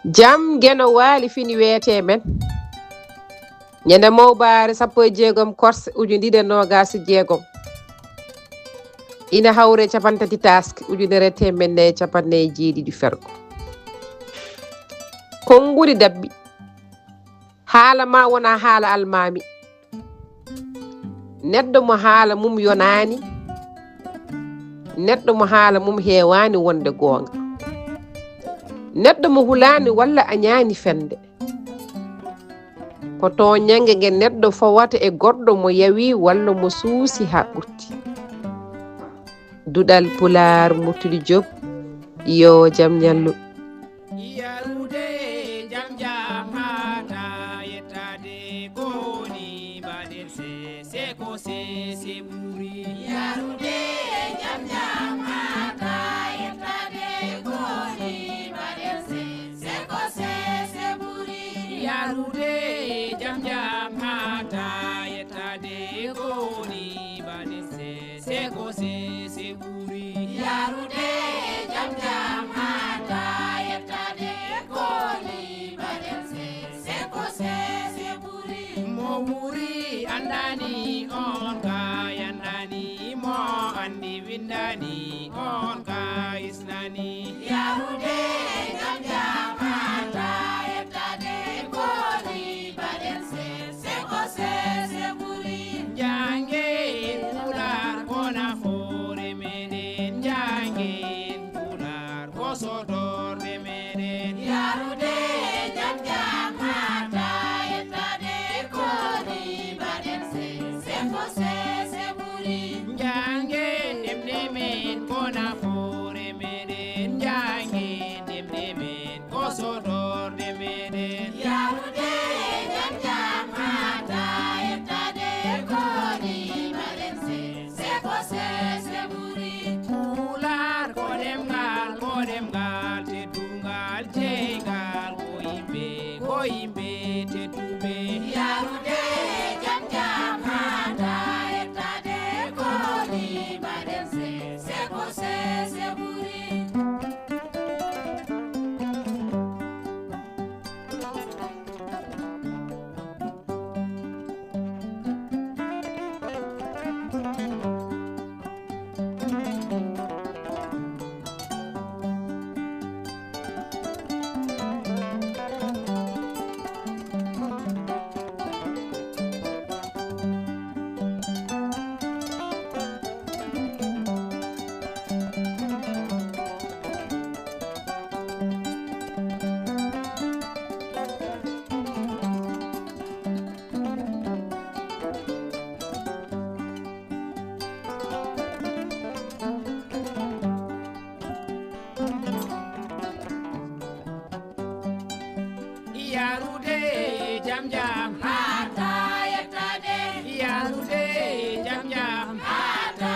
jam geno waali fini weete men ñande mawɓaare 16 korse ujunere nogas jeegom ina hawre capantati taske ujunere temenne capanne jeeɗiɗi fergo konngudi dabbi haala ma wona haala almami neɗɗo mo haala mum yonani neɗɗo mo haala mum heewani wonde goonga neɗɗo mo hulani walla a ñaani fende ko to ñange nge neɗɗo fawata e goɗɗo mo yawi walla mo suusi ha ɓurti duɗal pulaar murtude job yo jam ñallu Windani on ka isnani yarude jam jamata etade koni badense seko se buri jange pular kona fore meden jange pular kosodor de meden yarude jam jamata etade koni badense seko se buri jange kona fure meden jange demdemen kosodor de meden yarude jam jamata etade koni badense seko se buri pular kodem gal te dungal jengal koimbe te tube yarude jam jamata etade koni badense seko se buri yarude jam hata etade yarude jam hata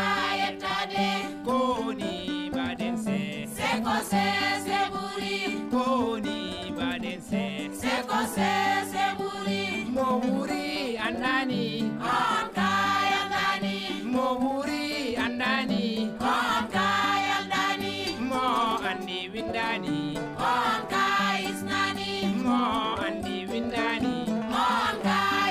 etade koni badense seko se buri koni badense seko se buri mo wuri andani on kay andani mo wuri andani on kay andani mo andi windani on kay isnani mo andi windani on kay